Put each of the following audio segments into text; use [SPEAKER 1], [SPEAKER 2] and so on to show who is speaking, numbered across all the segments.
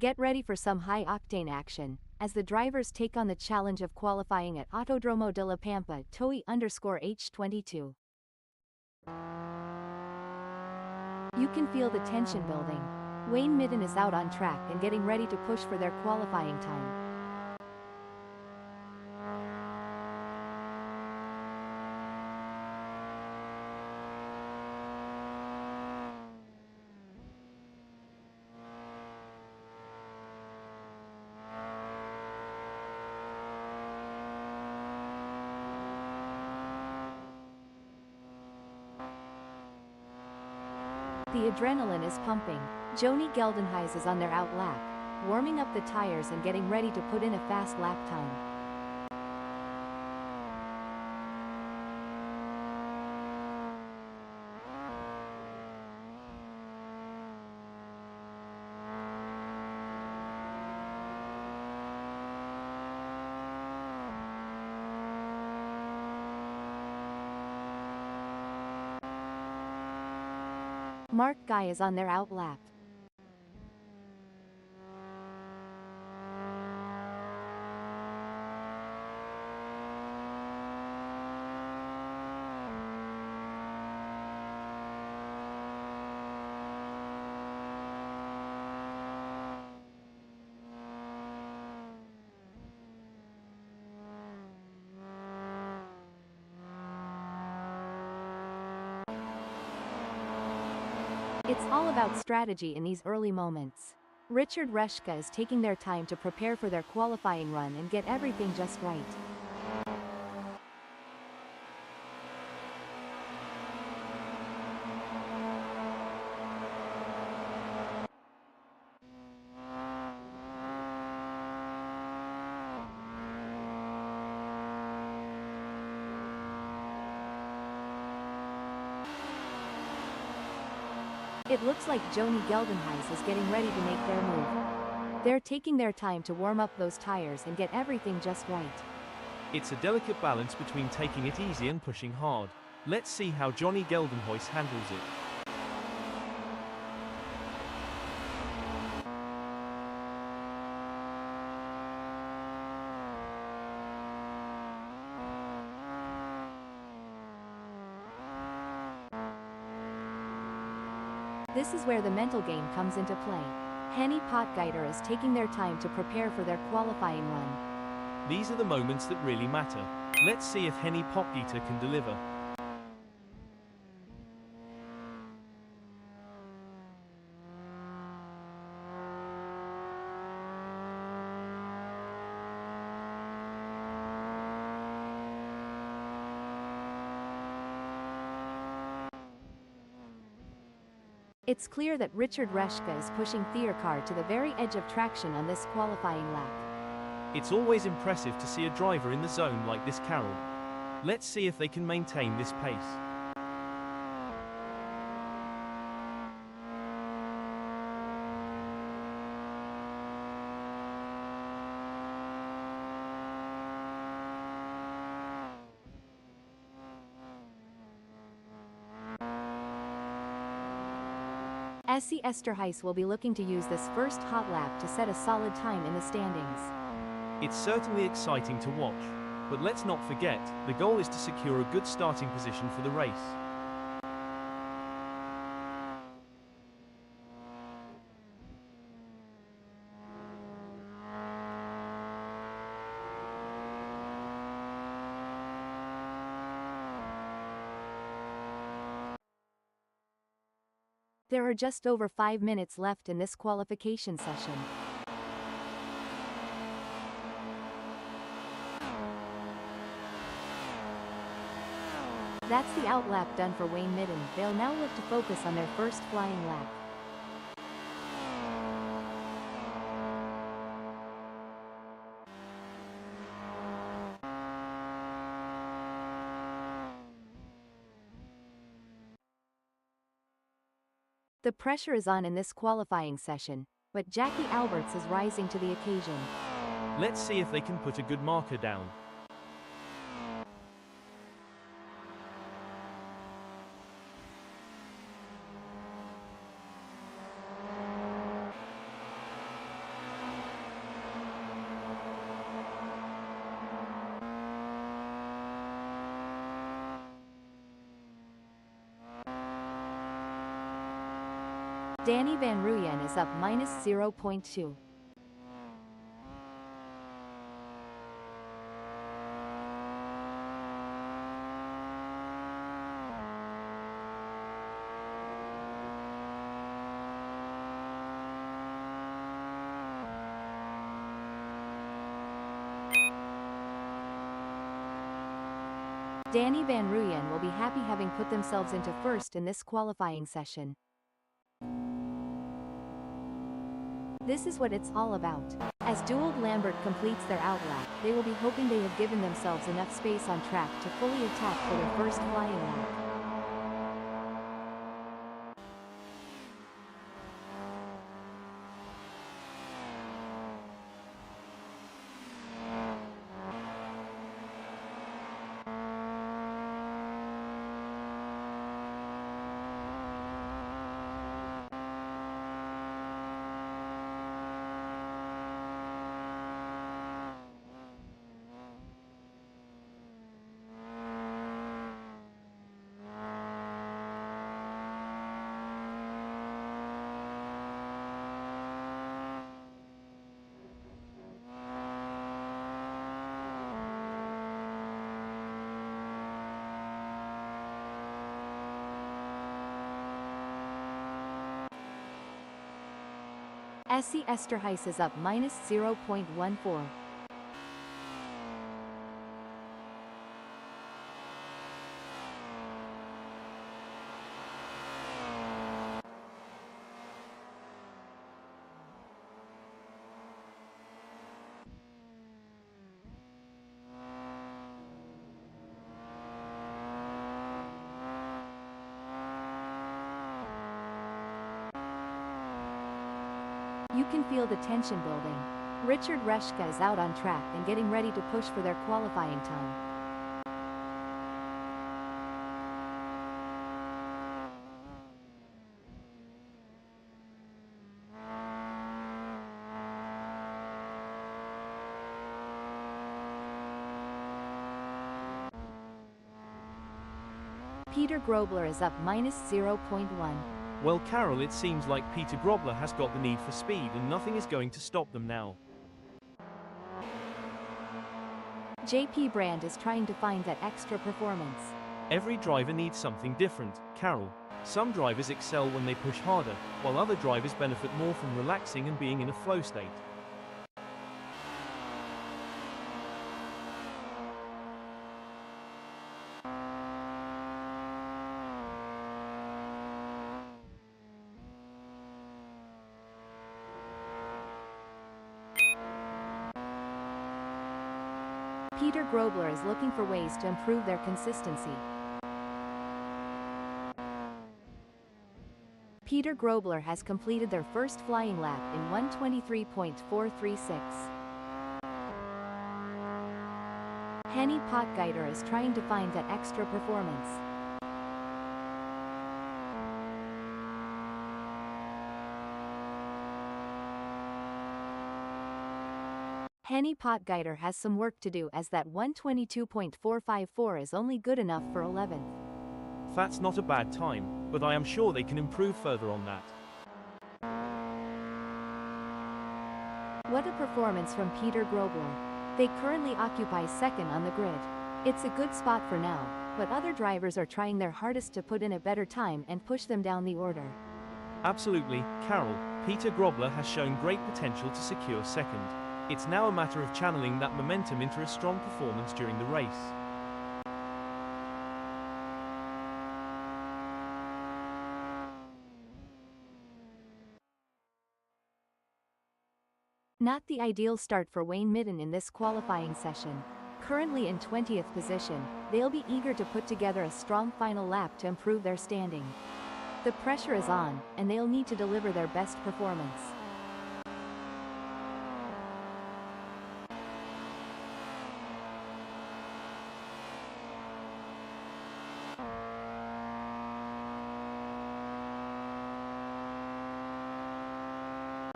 [SPEAKER 1] Get ready for some high-octane action, as the drivers take on the challenge of qualifying at Autodromo de la Pampa TOE_H22. You can feel the tension building. Wayne Midden is out on track and getting ready to push for their qualifying time. The adrenaline is pumping. Joni Geldenhuys is on their out lap, warming up the tires and getting ready to put in a fast lap time. Mark Guy is on their out lap. It's all about strategy in these early moments. Richard Reshka is taking their time to prepare for their qualifying run and get everything just right. It looks like Joni Geldenhuys is getting ready to make their move. They're taking their time to warm up those tires and get everything just right.
[SPEAKER 2] It's a delicate balance between taking it easy and pushing hard. Let's see how Joni Geldenhuys handles it.
[SPEAKER 1] This is where the mental game comes into play. Henny Potgieter is taking their time to prepare for their qualifying run.
[SPEAKER 2] These are the moments that really matter. Let's see if Henny Potgieter can deliver.
[SPEAKER 1] It's clear that Richard Reshka is pushing Thiercar to the very edge of traction on this qualifying lap.
[SPEAKER 2] It's always impressive to see a driver in the zone like this, Carol. Let's see if they can maintain this pace.
[SPEAKER 1] SC Esterhuis will be looking to use this first hot lap to set a solid time in the standings.
[SPEAKER 2] It's certainly exciting to watch, but let's not forget, the goal is to secure a good starting position for the race.
[SPEAKER 1] There are just over 5 minutes left in this qualification session. That's the out lap done for Wayne Midden. They'll now look to focus on their first flying lap. The pressure is on in this qualifying session, but Jackie Alberts is rising to the occasion.
[SPEAKER 2] Let's see if they can put a good marker down.
[SPEAKER 1] Danny Van Ruyen is up minus 0.2. Danny Van Ruyen will be happy having put themselves into first in this qualifying session. This is what it's all about. As Duald Lambert completes their outlap, they will be hoping they have given themselves enough space on track to fully attack for their first flying lap. SC Esterhuis is up minus 0.14. You can feel the tension building. Richard Reshka is out on track and getting ready to push for their qualifying time. Peter Grobler is up minus 0.1.
[SPEAKER 2] Well, Carol, it seems like Peter Grobler has got the need for speed and nothing is going to stop them now.
[SPEAKER 1] JP Brand is trying to find that extra performance.
[SPEAKER 2] Every driver needs something different, Carol. Some drivers excel when they push harder, while other drivers benefit more from relaxing and being in a flow state.
[SPEAKER 1] Peter Grobler is looking for ways to improve their consistency. Peter Grobler has completed their first flying lap in 1:23.436. Henny Potgieter is trying to find that extra performance. Henny Potgieter has some work to do as that 1:22.454 is only good enough for 11th.
[SPEAKER 2] That's not a bad time, but I am sure they can improve further on that.
[SPEAKER 1] What a performance from Peter Grobler. They currently occupy second on the grid. It's a good spot for now, but other drivers are trying their hardest to put in a better time and push them down the order.
[SPEAKER 2] Absolutely, Carol. Peter Grobler has shown great potential to secure second. It's now a matter of channeling that momentum into a strong performance during the race.
[SPEAKER 1] Not the ideal start for Wayne Midden in this qualifying session. Currently in 20th position, they'll be eager to put together a strong final lap to improve their standing. The pressure is on, and they'll need to deliver their best performance.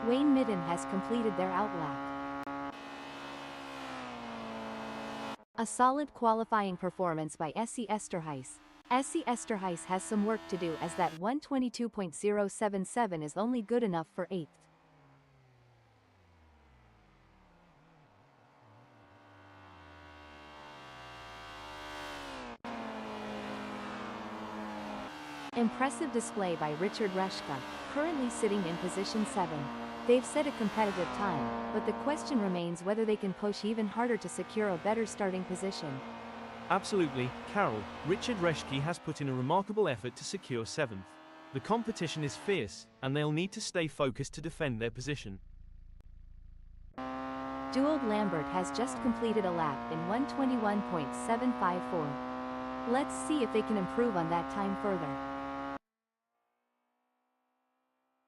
[SPEAKER 1] Wayne Midden has completed their outlap. A solid qualifying performance by SC Esterhuis. SIMSPEED has some work to do as that 122.077 is only good enough for 8th. Impressive display by Richard Reshka, currently sitting in position 7. They've set a competitive time, but the question remains whether they can push even harder to secure a better starting position.
[SPEAKER 2] Absolutely, Carol. Richard Reshke has put in a remarkable effort to secure 7th. The competition is fierce, and they'll need to stay focused to defend their position.
[SPEAKER 1] Duold Lambert has just completed a lap in 121.754. Let's see if they can improve on that time further.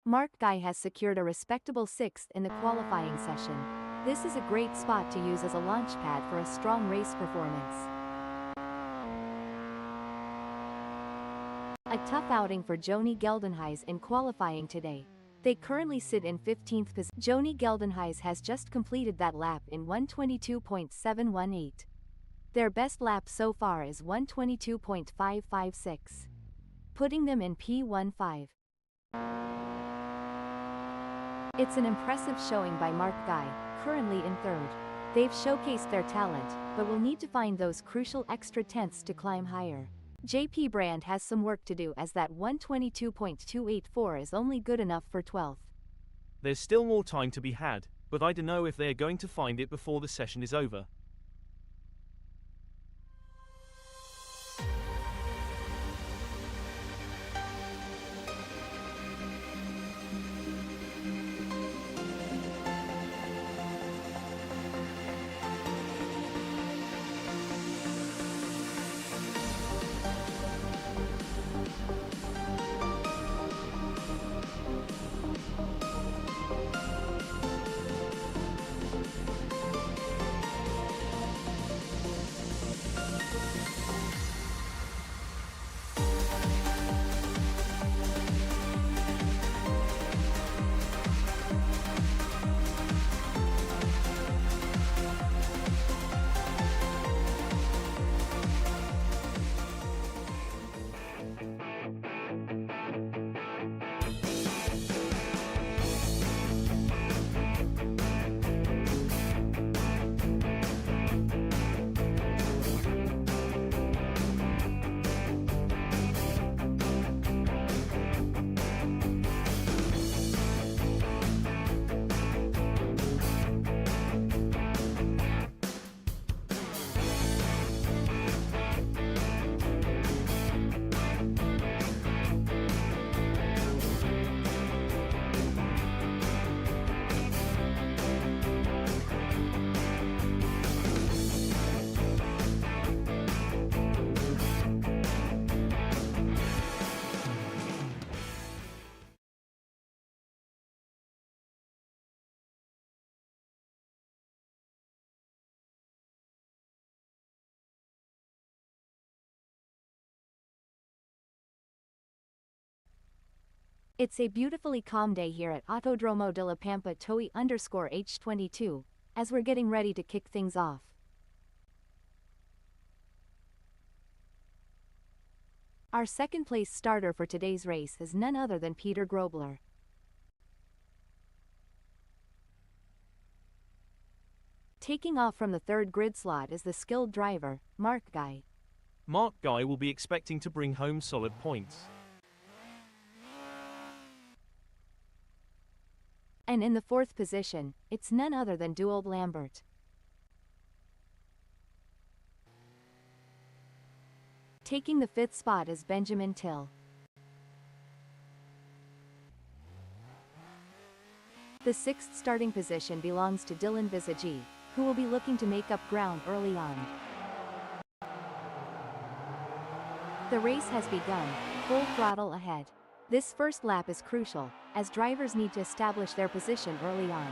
[SPEAKER 1] Mark Guy has secured a respectable 6th in the qualifying session. This is a great spot to use as a launchpad for a strong race performance. A tough outing for Joni Geldenhuys in qualifying today. They currently sit in 15th position. Joni Geldenhuys has just completed that lap in 122.718. Their best lap so far is 122.556, putting them in P15. It's an impressive showing by Mark Guy, currently in 3rd. They've showcased their talent, but will need to find those crucial extra tenths to climb higher. JP Brand has some work to do as that 122.284 is only good enough for 12th.
[SPEAKER 2] There's still more time to be had, but I don't know if they're going to find it before the session is over.
[SPEAKER 1] It's a beautifully calm day here at Autodromo de la Pampa H22, as we're getting ready to kick things off. Our second place starter for today's race is none other than Peter Grobler. Taking off from the 3rd grid slot is the skilled driver, Mark Guy.
[SPEAKER 2] Mark Guy will be expecting to bring home solid points.
[SPEAKER 1] And in the 4th position, it's none other than Duold Lambert. Taking the 5th spot is Benjamin Till. The 6th starting position belongs to Dylan Visagi, who will be looking to make up ground early on. The race has begun, full throttle ahead. This first lap is crucial, as drivers need to establish their position early on.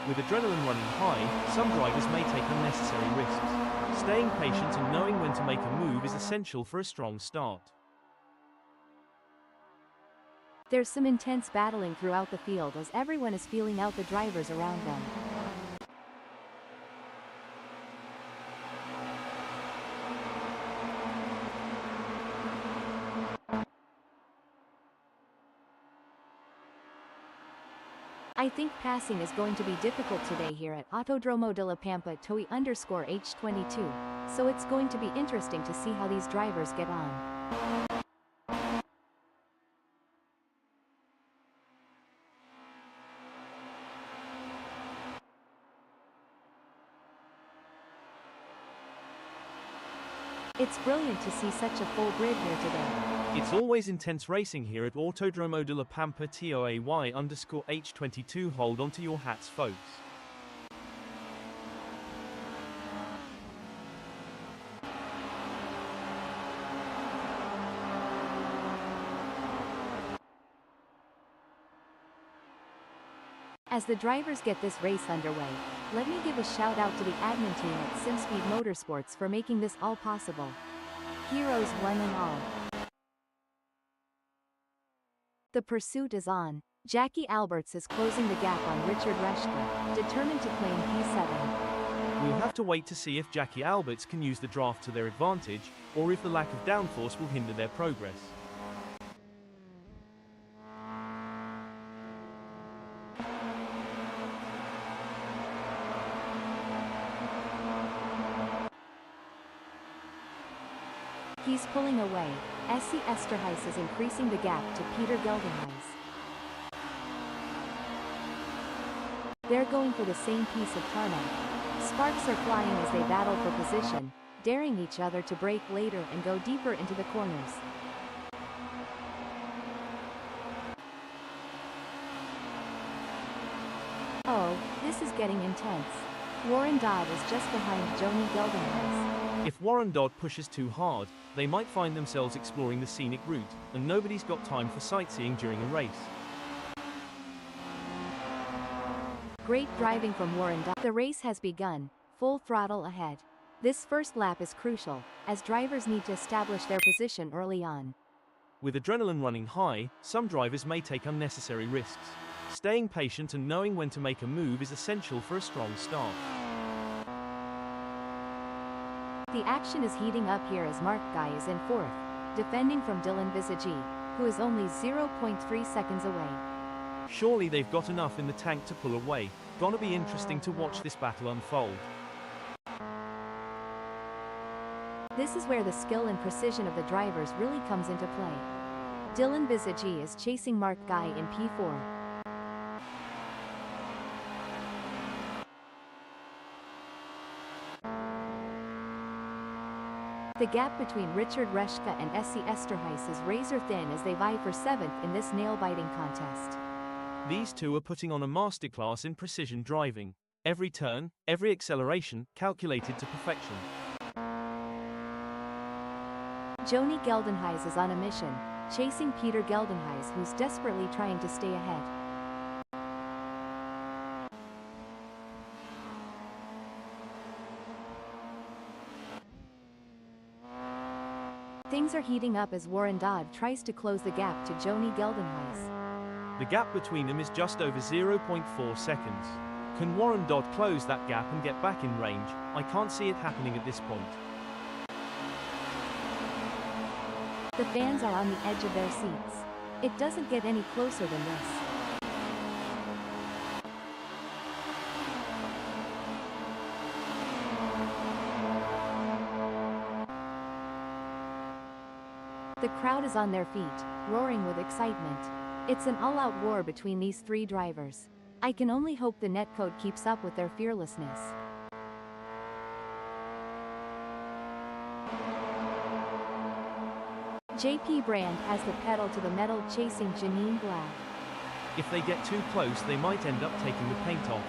[SPEAKER 2] With adrenaline running high, some drivers may take unnecessary risks. Staying patient and knowing when to make a move is essential for a strong start.
[SPEAKER 1] There's some intense battling throughout the field as everyone is feeling out the drivers around them. I think passing is going to be difficult today here at Autodromo de la Pampa H22, so it's going to be interesting to see how these drivers get on. It's brilliant to see such a full grid here today.
[SPEAKER 2] It's always intense racing here at Autodromo de la Pampa TOAY_H22. Hold on to your hats, folks.
[SPEAKER 1] As the drivers get this race underway, let me give a shout out to the admin team at SIMSPEED Motorsports for making this all possible. Heroes one and all. The pursuit is on. Jackie Alberts is closing the gap on Richard Reschke, determined to claim P7.
[SPEAKER 2] We'll have to wait to see if Jackie Alberts can use the draft to their advantage, or if the lack of downforce will hinder their progress.
[SPEAKER 1] He's pulling away. SC Esterhuis is increasing the gap to Peter Geldenhuis. They're going for the same piece of tarmac. Sparks are flying as they battle for position, daring each other to brake later and go deeper into the corners. Oh, this is getting intense. Warren Dodd is just behind Joni Geldenhuis.
[SPEAKER 2] If Warren Dodd pushes too hard, they might find themselves exploring the scenic route, and nobody's got time for sightseeing during a race.
[SPEAKER 1] Great driving from Warren Dodd. The race has begun, full throttle ahead. This first lap is crucial, as drivers need to establish their position early on.
[SPEAKER 2] With adrenaline running high, some drivers may take unnecessary risks. Staying patient and knowing when to make a move is essential for a strong start.
[SPEAKER 1] The action is heating up here as Mark Guy is in fourth, defending from Dylan Visagi, who is only 0.3 seconds away.
[SPEAKER 2] Surely they've got enough in the tank to pull away. Gonna be interesting to watch this battle unfold.
[SPEAKER 1] This is where the skill and precision of the drivers really comes into play. Dylan Visagi is chasing Mark Guy in P4. The gap between Richard Reschke and SC Esterhuis is razor thin as they vie for 7th in this nail-biting contest.
[SPEAKER 2] These two are putting on a masterclass in precision driving. Every turn, every acceleration, calculated to perfection.
[SPEAKER 1] Joni Geldenhuis is on a mission, chasing Peter Geldenhuis, who's desperately trying to stay ahead. Things are heating up as Warren Dodd tries to close the gap to Joni Geldenhuis.
[SPEAKER 2] The gap between them is just over 0.4 seconds. Can Warren Dodd close that gap and get back in range? I can't see it happening at this point.
[SPEAKER 1] The fans are on the edge of their seats. It doesn't get any closer than this. The crowd is on their feet, roaring with excitement. It's an all-out war between these three drivers. I can only hope the netcode keeps up with their fearlessness. JP Brand has the pedal to the metal, chasing Janine Glad.
[SPEAKER 2] If they get too close, they might end up taking the paint off.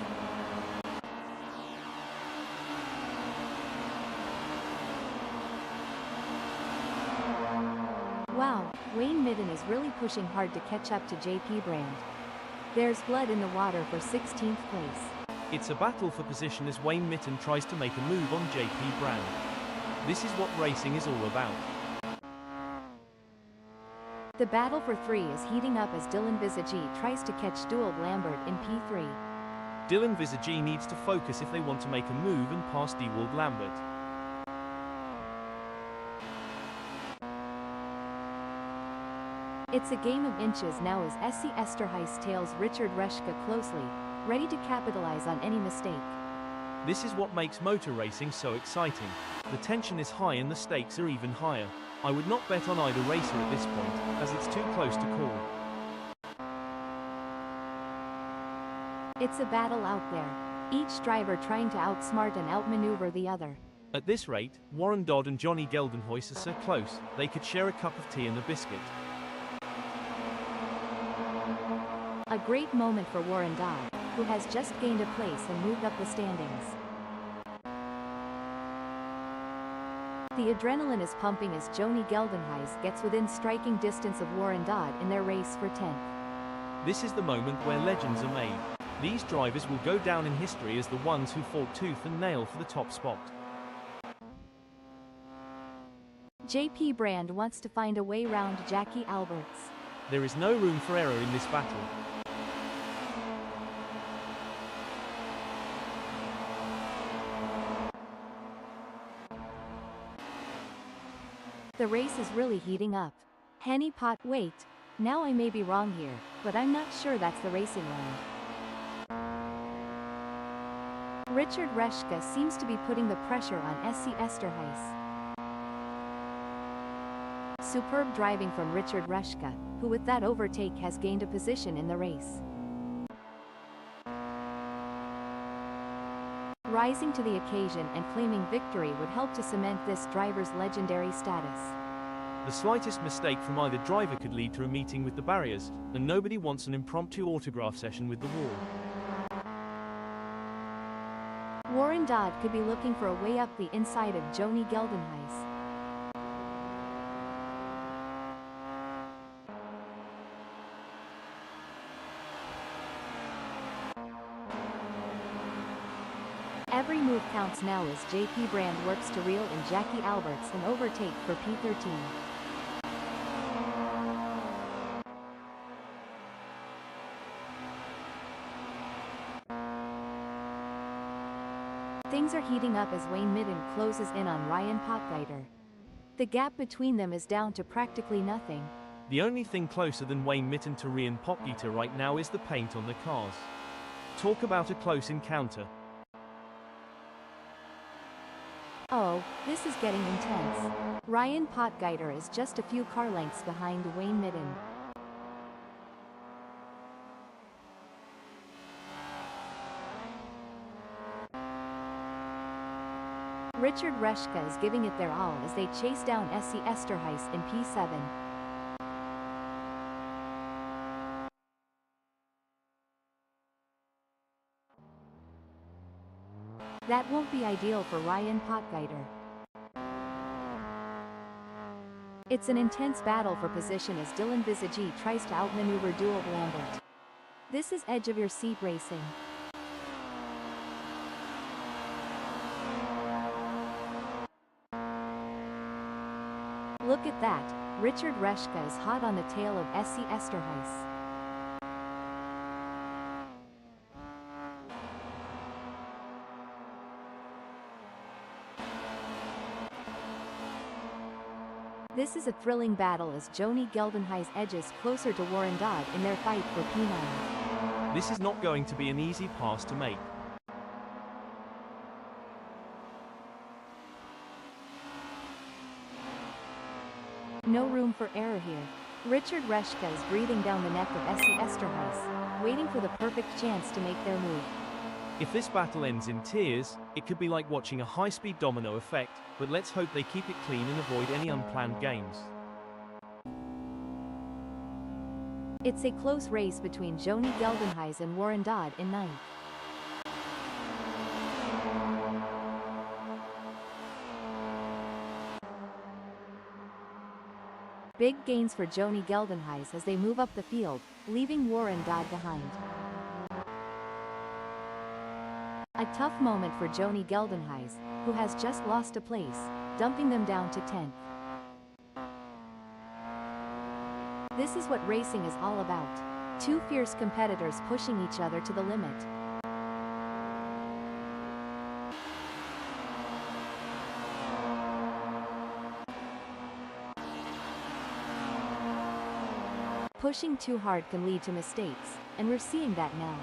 [SPEAKER 1] Wow, Wayne Midden is really pushing hard to catch up to JP Brand. There's blood in the water for 16th place.
[SPEAKER 2] It's a battle for position as Wayne Mitten tries to make a move on JP Brand. This is what racing is all about.
[SPEAKER 1] The battle for 3 is heating up as Dylan Visagi tries to catch Dewald Lambert in P3.
[SPEAKER 2] Dylan Visagi needs to focus if they want to make a move and pass Dewald Lambert.
[SPEAKER 1] It's a game of inches now as SC Esterhuis tails Richard Reschke closely, ready to capitalize on any mistake.
[SPEAKER 2] This is what makes motor racing so exciting. The tension is high and the stakes are even higher. I would not bet on either racer at this point, as it's too close to call.
[SPEAKER 1] It's a battle out there, each driver trying to outsmart and outmaneuver the other.
[SPEAKER 2] At this rate, Warren Dodd and Johnny Geldenhuys are so close, they could share a cup of tea and a biscuit.
[SPEAKER 1] A great moment for Warren Dodd, who has just gained a place and moved up the standings. The adrenaline is pumping as Johnny Geldenhuys gets within striking distance of Warren Dodd in their race for 10th.
[SPEAKER 2] This is the moment where legends are made. These drivers will go down in history as the ones who fought tooth and nail for the top spot.
[SPEAKER 1] JP Brand wants to find a way round Jackie Alberts.
[SPEAKER 2] There is no room for error in this battle.
[SPEAKER 1] The race is really heating up. Henny Pot, wait, now I may be wrong here, but I'm not sure that's the racing line. Richard Reschke seems to be putting the pressure on SC Esterhuis. Superb driving from Richard Reschke, who with that overtake has gained a position in the race. Rising to the occasion and claiming victory would help to cement this driver's legendary status.
[SPEAKER 2] The slightest mistake from either driver could lead to a meeting with the barriers, and nobody wants an impromptu autograph session with the wall.
[SPEAKER 1] Warren Dodd could be looking for a way up the inside of Johnny Geldenhuys. Every move counts now as JP Brand works to reel in Jackie Alberts and overtake for P13. Things are heating up as Wayne Midden closes in on Ryan Potgieter. The gap between them is down to practically nothing.
[SPEAKER 2] The only thing closer than Wayne Midden to Ryan Potgieter right now is the paint on the cars. Talk about a close encounter.
[SPEAKER 1] Oh, this is getting intense. Ryan Potgieter is just a few car lengths behind Wayne Midden. Richard Reschke is giving it their all as they chase down SC Esterhuis in P7. That won't be ideal for Ryan Potgieter. It's an intense battle for position as Dylan Visagi tries to outmaneuver Dual Lambert. This is edge of your seat racing. Look at that, Richard Reschke is hot on the tail of SC Esterhuis. This is a thrilling battle as Johnny Geldenhuys edges closer to Warren Dodd in their fight for P9.
[SPEAKER 2] This is not going to be an easy pass to make.
[SPEAKER 1] No room for error here. Richard Reschke is breathing down the neck of SC Esterhuis, waiting for the perfect chance to make their move.
[SPEAKER 2] If this battle ends in tears, it could be like watching a high-speed domino effect, but let's hope they keep it clean and avoid any unplanned games.
[SPEAKER 1] It's a close race between Johnny Geldenhuys and Warren Dodd in 9th. Big gains for Johnny Geldenhuys as they move up the field, leaving Warren Dodd behind. A tough moment for Johnny Geldenhuys, who has just lost a place, dumping them down to 10th. This is what racing is all about. Two fierce competitors pushing each other to the limit. Pushing too hard can lead to mistakes, and we're seeing that now.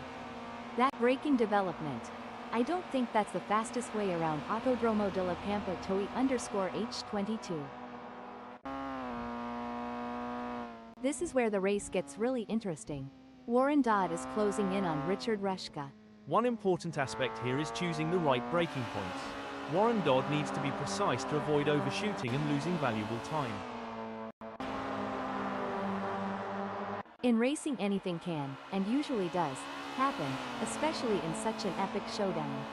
[SPEAKER 1] That braking development. I don't think that's the fastest way around Autodromo de la Pampa H22. This is where the race gets really interesting. Warren Dodd is closing in on Richard Rushka.
[SPEAKER 2] One important aspect here is choosing the right braking points. Warren Dodd needs to be precise to avoid overshooting and losing valuable time.
[SPEAKER 1] In racing, anything can, and usually does, happen, especially in such an epic showdown.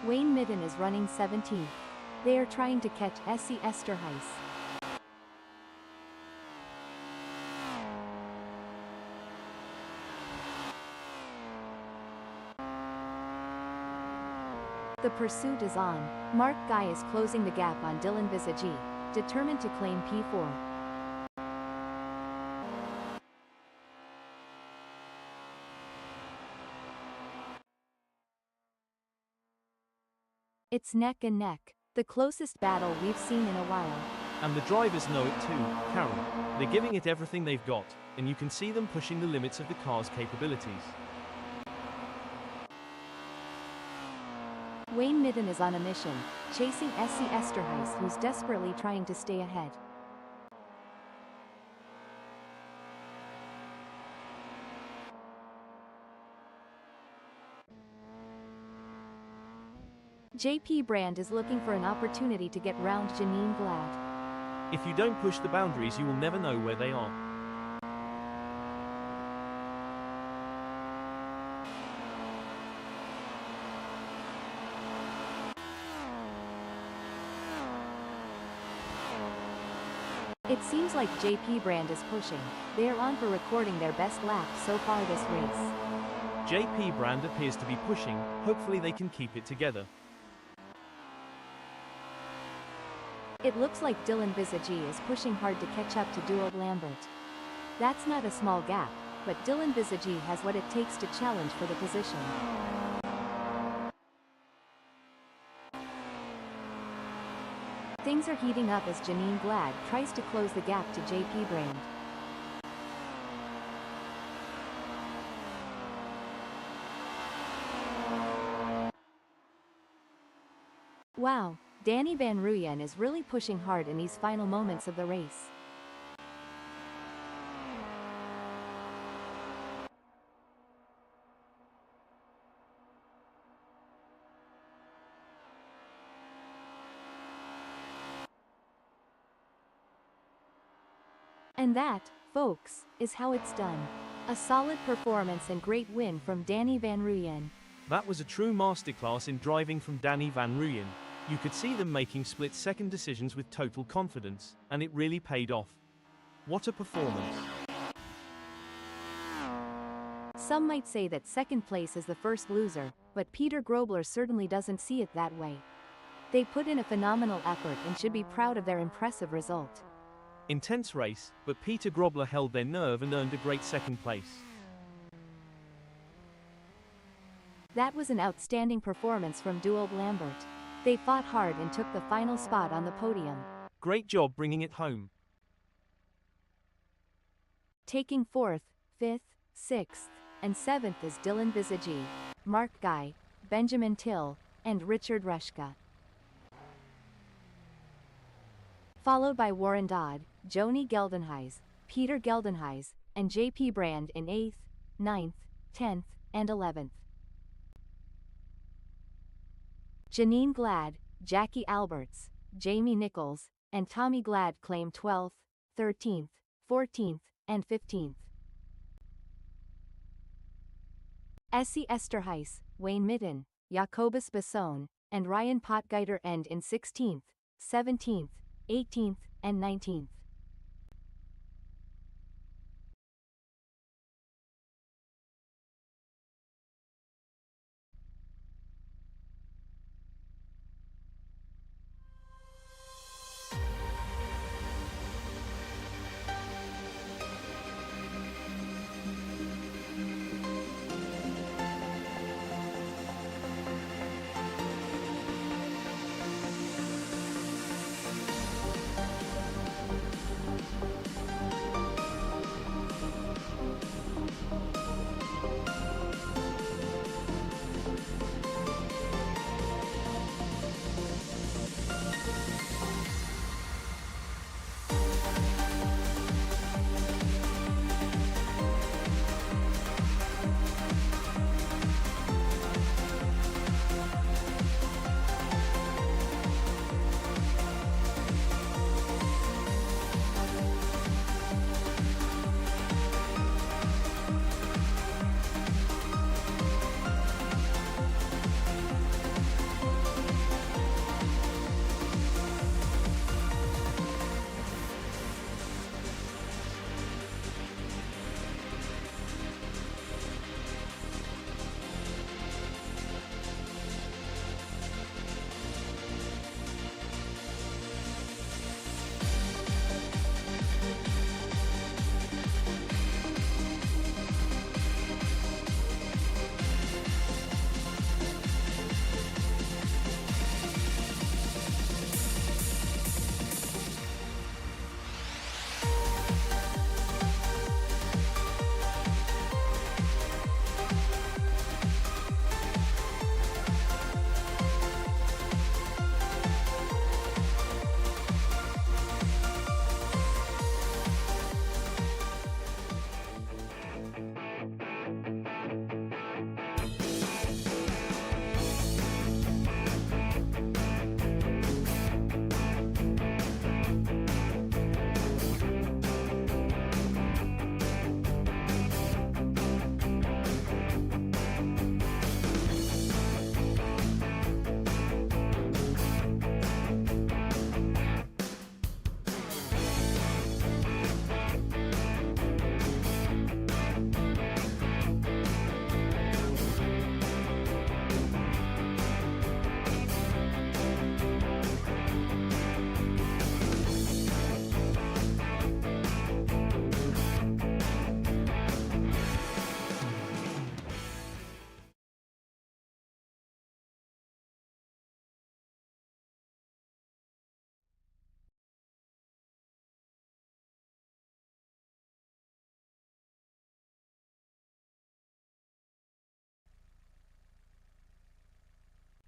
[SPEAKER 1] Wayne Midden is running 17th. They are trying to catch SIMSPEED. The pursuit is on. Mark Guy is closing the gap on Dylan Visagi, determined to claim P4. It's neck and neck, the closest battle we've seen in a while.
[SPEAKER 2] And the drivers know it too, Carol. They're giving it everything they've got, and you can see them pushing the limits of the car's capabilities.
[SPEAKER 1] Wayne Midden is on a mission, chasing SIMSPEED, who's desperately trying to stay ahead. JP Brand is looking for an opportunity to get round Janine Glad.
[SPEAKER 2] If you don't push the boundaries, you will never know where they are.
[SPEAKER 1] It seems like JP Brand is pushing. They are on for recording their best lap so far this race.
[SPEAKER 2] JP Brand appears to be pushing, hopefully they can keep it together.
[SPEAKER 1] It looks like Dylan Visagi is pushing hard to catch up to Duo Lambert. That's not a small gap, but Dylan Visagi has what it takes to challenge for the position. Things are heating up as Janine Glad tries to close the gap to JP Brand. Wow, Danny Van Ruyen is really pushing hard in these final moments of the race. And that, folks, is how it's done. A solid performance and great win from Danny Van Ruyen.
[SPEAKER 2] That was a true masterclass in driving from Danny Van Ruyen. You could see them making split-second decisions with total confidence, and it really paid off. What a performance.
[SPEAKER 1] Some might say that second place is the first loser, but Peter Grobler certainly doesn't see it that way. They put in a phenomenal effort and should be proud of their impressive result.
[SPEAKER 2] Intense race, but Peter Grobler held their nerve and earned a great second place.
[SPEAKER 1] That was an outstanding performance from Duo Lambert. They fought hard and took the final spot on the podium.
[SPEAKER 2] Great job bringing it home.
[SPEAKER 1] Taking 4th, 5th, 6th, and 7th is Dylan Visagi, Mark Guy, Benjamin Till, and Richard Rushka. Followed by Warren Dodd, Joni Geldenhuys, Peter Geldenhuys, and JP Brand in 8th, 9th, 10th, and 11th. Janine Glad, Jackie Alberts, Jamie Nichols, and Tommy Glad claim 12th, 13th, 14th, and 15th. SIMSPEED, Wayne Midden, Jacobus Basson, and Ryan Potgieter end in 16th, 17th, 18th, and 19th.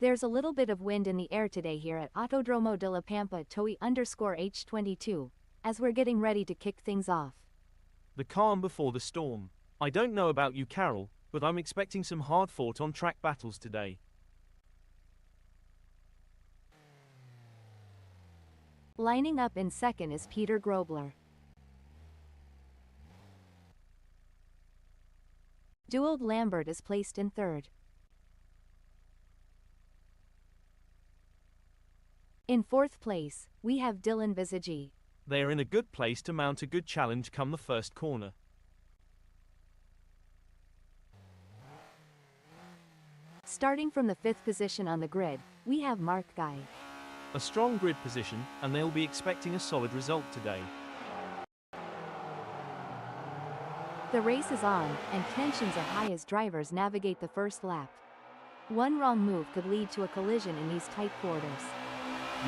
[SPEAKER 1] There's a little bit of wind in the air today here at Autodromo de la Pampa H22, as we're getting ready to kick things off.
[SPEAKER 2] The calm before the storm. I don't know about you, Carol, but I'm expecting some hard-fought on-track battles today.
[SPEAKER 1] Lining up in second is Peter Grobler. Duold Lambert is placed in third. In fourth place, we have Dylan Visagi.
[SPEAKER 2] They are in a good place to mount a good challenge come the first corner.
[SPEAKER 1] Starting from the fifth position on the grid, we have Mark Guy.
[SPEAKER 2] A strong grid position, and they'll be expecting a solid result today.
[SPEAKER 1] The race is on, and tensions are high as drivers navigate the first lap. One wrong move could lead to a collision in these tight quarters.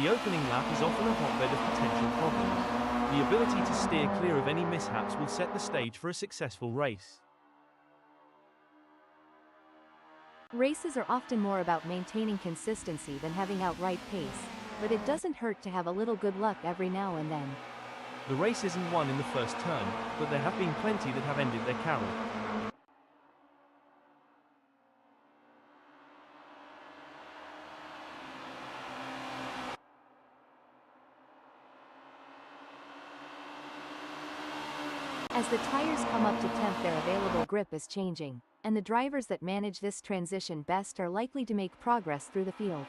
[SPEAKER 2] The opening lap is often a hotbed of potential problems. The ability to steer clear of any mishaps will set the stage for a successful race.
[SPEAKER 1] Races are often more about maintaining consistency than having outright pace, but it doesn't hurt to have a little good luck every now and then.
[SPEAKER 2] The race isn't won in the first turn, but there have been plenty that have ended their carol.
[SPEAKER 1] As the tires come up to temp, their available grip is changing, and the drivers that manage this transition best are likely to make progress through the field.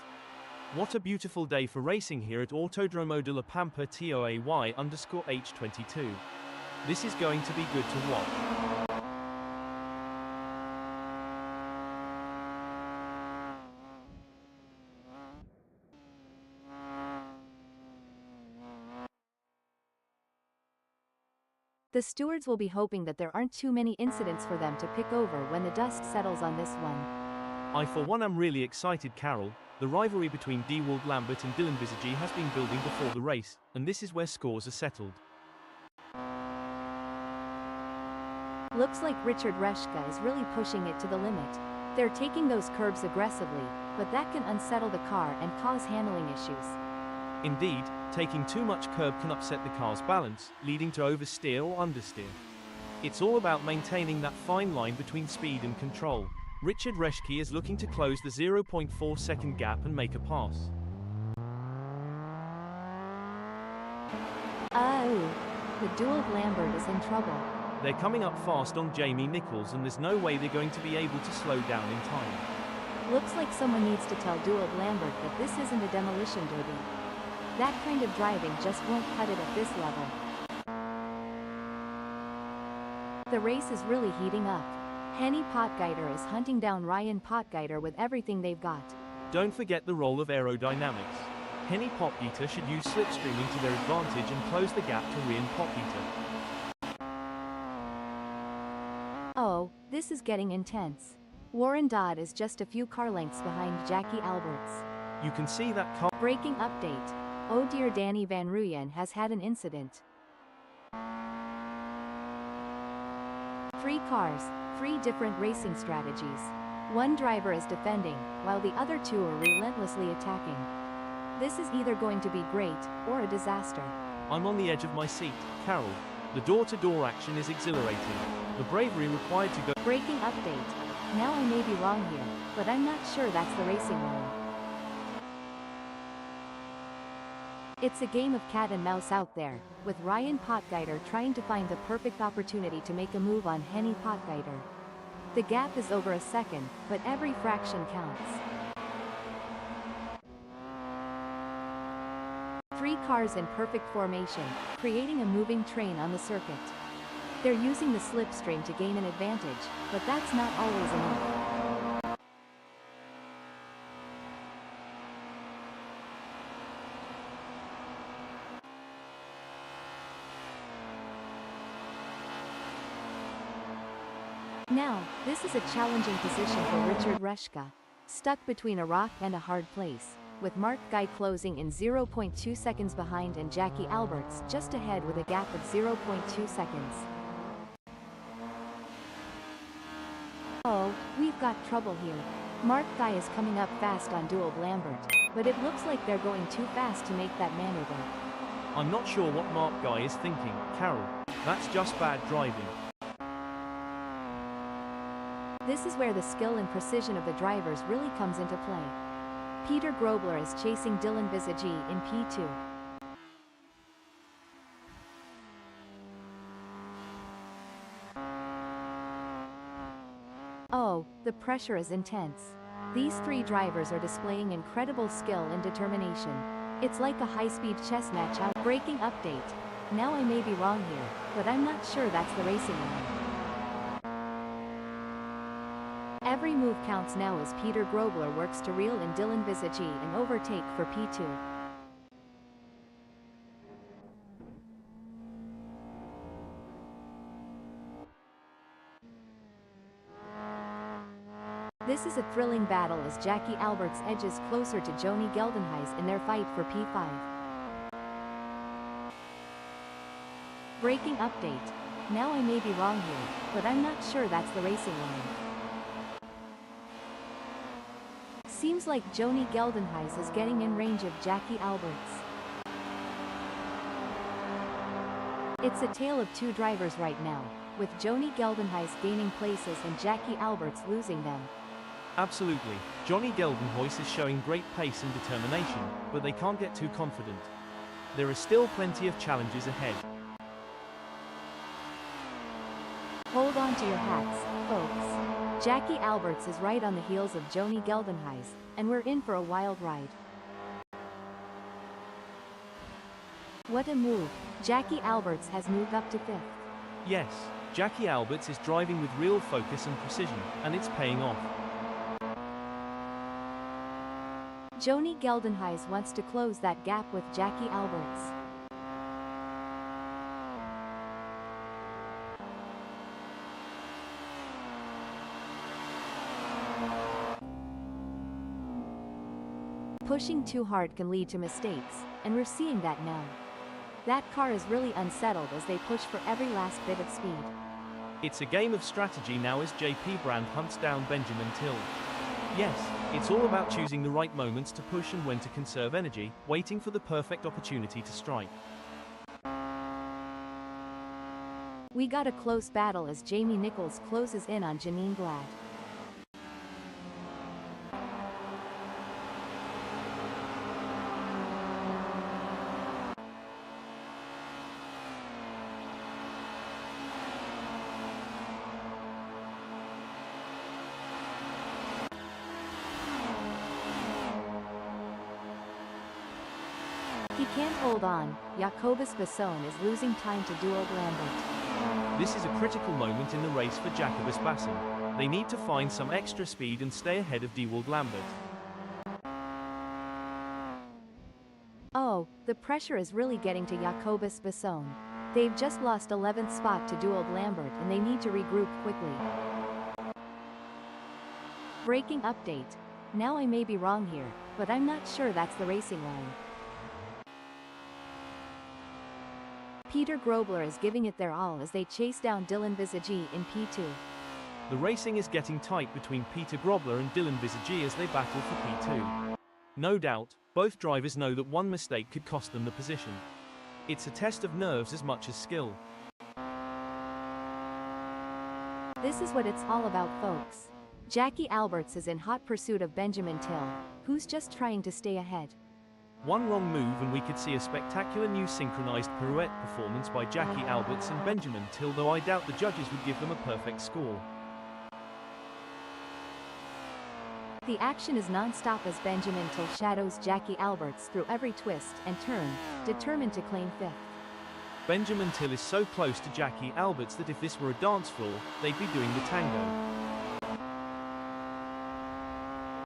[SPEAKER 2] What a beautiful day for racing here at Autodromo de la Pampa TOAY_H22. This is going to be good to watch.
[SPEAKER 1] The stewards will be hoping that there aren't too many incidents for them to pick over when the dust settles on this one.
[SPEAKER 2] I for one am really excited, Carol. The rivalry between Duold Lambert and Dylan Visagi has been building before the race, and this is where scores are settled.
[SPEAKER 1] Looks like Richard Reshka is really pushing it to the limit. They're taking those curbs aggressively, but that can unsettle the car and cause handling issues.
[SPEAKER 2] Indeed, taking too much curb can upset the car's balance, leading to oversteer or understeer. It's all about maintaining that fine line between speed and control. Richard Reshke is looking to close the 0.4 second gap and make a pass.
[SPEAKER 1] Oh, the Duold Lambert is in trouble.
[SPEAKER 2] They're coming up fast on Jamie Nichols, and there's no way they're going to be able to slow down in time.
[SPEAKER 1] Looks like someone needs to tell Duold Lambert that this isn't a demolition derby. That kind of driving just won't cut it at this level. The race is really heating up. Henny Potgieter is hunting down Ryan Potgieter with everything they've got.
[SPEAKER 2] Don't forget the role of aerodynamics. Henny Potgieter should use slipstreaming to their advantage and close the gap to Ryan Potgieter.
[SPEAKER 1] Oh, this is getting intense. Warren Dodd is just a few car lengths behind Jackie Alberts.
[SPEAKER 2] You can see that car.
[SPEAKER 1] Breaking update. Oh dear, Danny Van Ruyen has had an incident. 3 cars, 3 different racing strategies. One driver is defending, while the other 2 are relentlessly attacking. This is either going to be great, or a disaster.
[SPEAKER 2] I'm on the edge of my seat, Carol. The door-to-door action is exhilarating. The bravery required to go.
[SPEAKER 1] Breaking update. Now I may be wrong here, but I'm not sure that's the racing line. It's a game of cat and mouse out there, with Ryan Potgieter trying to find the perfect opportunity to make a move on Henny Potgieter. The gap is over a second, but every fraction counts. 3 cars in perfect formation, creating a moving train on the circuit. They're using the slipstream to gain an advantage, but that's not always enough. Now, this is a challenging position for Richard Reshka. Stuck between a rock and a hard place, with Mark Guy closing in 0.2 seconds behind and Jackie Alberts just ahead with a gap of 0.2 seconds. Oh, we've got trouble here. Mark Guy is coming up fast on dual Lambert, but it looks like they're going too fast to make that maneuver.
[SPEAKER 2] I'm not sure what Mark Guy is thinking, Carol. That's just bad driving.
[SPEAKER 1] This is where the skill and precision of the drivers really comes into play. Peter Grobler is chasing Dylan Bisagie in P2. Oh, the pressure is intense. These three drivers are displaying incredible skill and determination. It's like a high-speed chess match out. Braking update. Now I may be wrong here, but I'm not sure that's the racing line. Every move counts now as Peter Grobler works to reel in Dylan Bisagie and overtake for P2. This is a thrilling battle as Jackie Alberts edges closer to Joni Geldenhuys in their fight for P5. Braking update. Now I may be wrong here, but I'm not sure that's the racing line. Seems like Joni Geldenhuys is getting in range of Jackie Alberts. It's a tale of two drivers right now, with Joni Geldenhuys gaining places and Jackie Alberts losing them.
[SPEAKER 2] Absolutely. Joni Geldenhuys is showing great pace and determination, but they can't get too confident. There are still plenty of challenges ahead.
[SPEAKER 1] Hold on to your hats, folks. Jackie Alberts is right on the heels of Joni Geldenhuys, and we're in for a wild ride. What a move. Jackie Alberts has moved up to 5th.
[SPEAKER 2] Yes, Jackie Alberts is driving with real focus and precision, and it's paying off.
[SPEAKER 1] Joni Geldenhuys wants to close that gap with Jackie Alberts. Pushing too hard can lead to mistakes, and we're seeing that now. That car is really unsettled as they push for every last bit of speed.
[SPEAKER 2] It's a game of strategy now as JP Brand hunts down Benjamin Till. Yes, it's all about choosing the right moments to push and when to conserve energy, waiting for the perfect opportunity to strike.
[SPEAKER 1] We got a close battle as Jamie Nichols closes in on Janine Glad. He can't hold on. Jacobus Basson is losing time to Duo Lambert.
[SPEAKER 2] This is a critical moment in the race for Jacobus Basson. They need to find some extra speed and stay ahead of Dewald Lambert.
[SPEAKER 1] Oh, the pressure is really getting to Jacobus Basson. They've just lost 11th spot to Dewald Lambert and they need to regroup quickly. Braking update. Now I may be wrong here, but I'm not sure that's the racing line. Peter Grobler is giving it their all as they chase down Dylan Bisagie in P2.
[SPEAKER 2] The racing is getting tight between Peter Grobler and Dylan Bisagie as they battle for P2. No doubt, both drivers know that one mistake could cost them the position. It's a test of nerves as much as skill.
[SPEAKER 1] This is what it's all about, folks. Jackie Alberts is in hot pursuit of Benjamin Till, who's just trying to stay ahead.
[SPEAKER 2] One wrong move and we could see a spectacular new synchronized pirouette performance by Jackie Alberts and Benjamin Till, though I doubt the judges would give them a perfect score.
[SPEAKER 1] The action is non-stop as Benjamin Till shadows Jackie Alberts through every twist and turn, determined to claim 5th.
[SPEAKER 2] Benjamin Till is so close to Jackie Alberts that if this were a dance floor, they'd be doing the tango.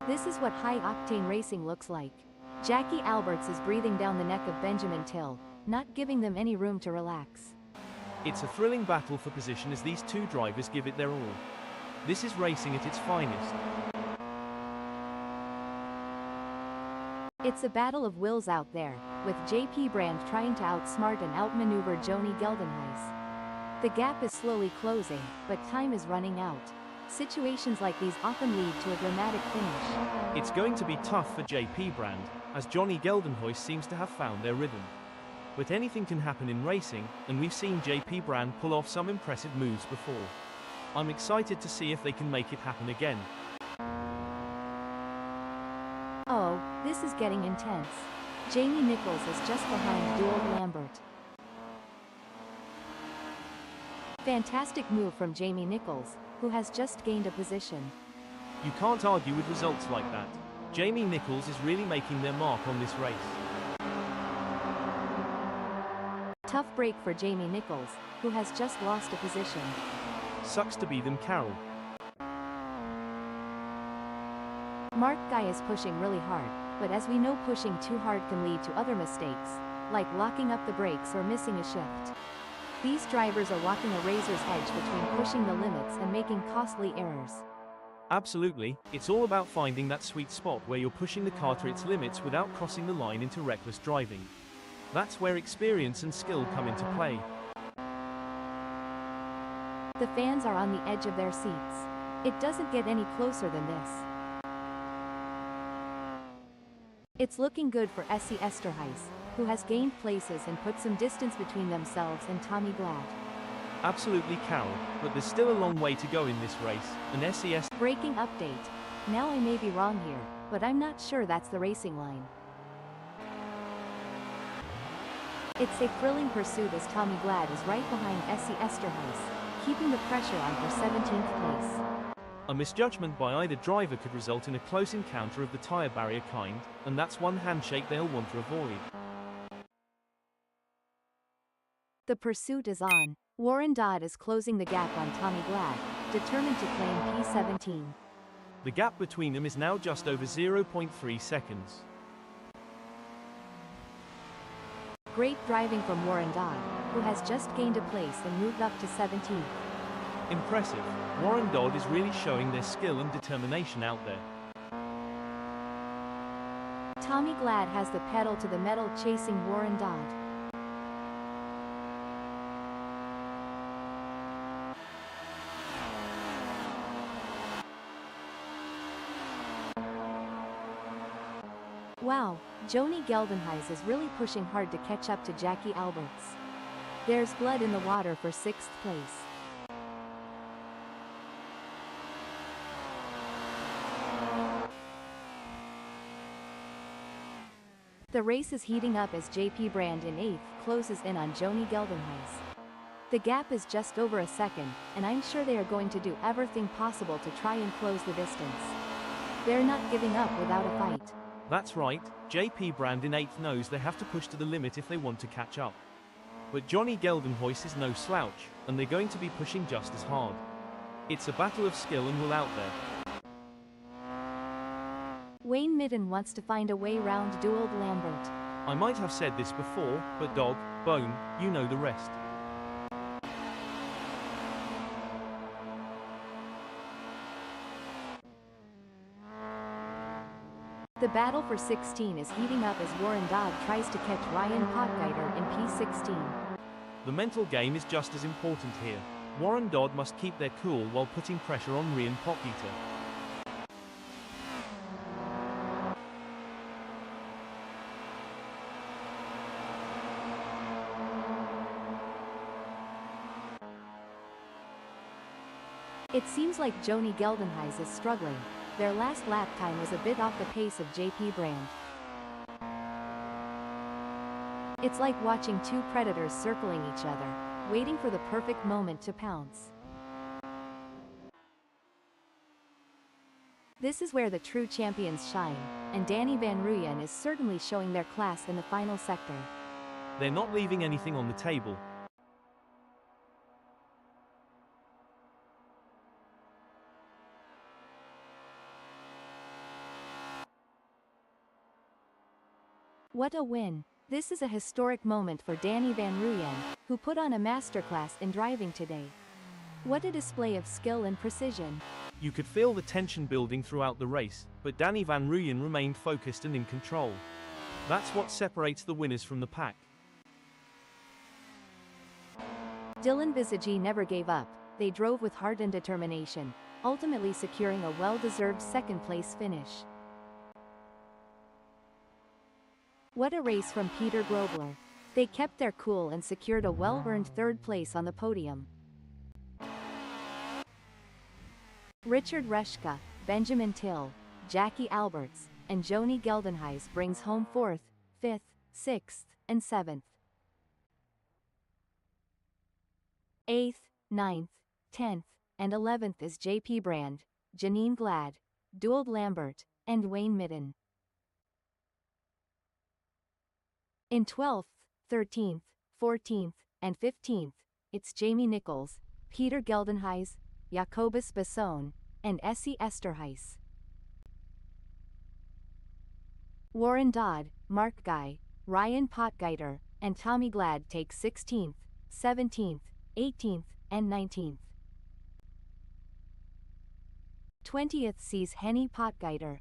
[SPEAKER 1] This is what high-octane racing looks like. Jackie Alberts is breathing down the neck of Benjamin Till, not giving them any room to relax.
[SPEAKER 2] It's a thrilling battle for position as these two drivers give it their all. This is racing at its finest.
[SPEAKER 1] It's a battle of wills out there, with JP Brand trying to outsmart and outmaneuver Joni Geldenhuys. The gap is slowly closing, but time is running out. Situations like these often lead to a dramatic finish.
[SPEAKER 2] It's going to be tough for JP Brand, as Johnny Geldenhuys seems to have found their rhythm. But anything can happen in racing, and we've seen JP Brand pull off some impressive moves before. I'm excited to see if they can make it happen again.
[SPEAKER 1] Oh, this is getting intense. Jamie Nichols is just behind Duald Lambert. Fantastic move from Jamie Nichols, who has just gained a position.
[SPEAKER 2] You can't argue with results like that. Jamie Nichols is really making their mark on this race.
[SPEAKER 1] Tough break for Jamie Nichols, who has just lost a position.
[SPEAKER 2] Sucks to be them, Carol.
[SPEAKER 1] Mark Guy is pushing really hard, but as we know, pushing too hard can lead to other mistakes, like locking up the brakes or missing a shift. These drivers are walking a razor's edge between pushing the limits and making costly errors.
[SPEAKER 2] Absolutely, it's all about finding that sweet spot where you're pushing the car to its limits without crossing the line into reckless driving. That's where experience and skill come into play.
[SPEAKER 1] The fans are on the edge of their seats. It doesn't get any closer than this. It's looking good for SC Esterhuis, who has gained places and put some distance between themselves and Tommy Glad.
[SPEAKER 2] Absolutely, Carol, but there's still a long way to go in this race, and SES...
[SPEAKER 1] Breaking update. Now I may be wrong here, but I'm not sure that's the racing line. It's a thrilling pursuit as Tommy Glad is right behind SC Esterhuis, keeping the pressure on for 17th place.
[SPEAKER 2] A misjudgment by either driver could result in a close encounter of the tyre barrier kind, and that's one handshake they'll want to avoid.
[SPEAKER 1] The pursuit is on. Warren Dodd is closing the gap on Tommy Glad, determined to claim P17.
[SPEAKER 2] The gap between them is now just over 0.3 seconds.
[SPEAKER 1] Great driving from Warren Dodd, who has just gained a place and moved up to 17th.
[SPEAKER 2] Impressive. Warren Dodd is really showing their skill and determination out there.
[SPEAKER 1] Tommy Glad has the pedal to the metal, chasing Warren Dodd. Wow, Johnny Geldenhuys is really pushing hard to catch up to Jackie Alberts. There's blood in the water for 6th place. The race is heating up as JP Brand in 8th closes in on Johnny Geldenhuys. The gap is just over a second, and I'm sure they are going to do everything possible to try and close the distance. They're not giving up without a fight.
[SPEAKER 2] That's right, JP Brand in 8th knows they have to push to the limit if they want to catch up. But Johnny Geldenhuys is no slouch, and they're going to be pushing just as hard. It's a battle of skill and will out there.
[SPEAKER 1] Wayne Midden wants to find a way round Duald Lambert.
[SPEAKER 2] I might have said this before, but dog, bone, you know the rest.
[SPEAKER 1] The battle for 16 is heating up as Warren Dodd tries to catch Ryan Potgieter in P16.
[SPEAKER 2] The mental game is just as important here. Warren Dodd must keep their cool while putting pressure on Ryan Potgieter.
[SPEAKER 1] It seems like Johnny Geldenhuys is struggling. Their last lap time was a bit off the pace of JP Brand. It's like watching two predators circling each other, waiting for the perfect moment to pounce. This is where the true champions shine, and Danny Van Ruyen is certainly showing their class in the final sector.
[SPEAKER 2] They're not leaving anything on the table.
[SPEAKER 1] What a win! This is a historic moment for Danny Van Ruyen, who put on a masterclass in driving today. What a display of skill and precision.
[SPEAKER 2] You could feel the tension building throughout the race, but Danny Van Ruyen remained focused and in control. That's what separates the winners from the pack.
[SPEAKER 1] Dylan Visage never gave up, they drove with heart and determination, ultimately securing a well-deserved second-place finish. What a race from Peter Grobler. They kept their cool and secured a well-earned third place on the podium. Richard Reschke, Benjamin Till, Jackie Alberts, and Joni Geldenhuys brings home 4th, 5th, 6th, and 7th. 8th, 9th, 10th, and 11th is J.P. Brand, Janine Glad, Dould Lambert, and Wayne Midden. In 12th, 13th, 14th, and 15th, it's Jamie Nichols, Peter Geldenhuys, Jacobus Besson, and Essie Esterhuis. Warren Dodd, Mark Guy, Ryan Potgieter, and Tommy Glad take 16th, 17th, 18th, and 19th. 20th sees Henny Potgieter,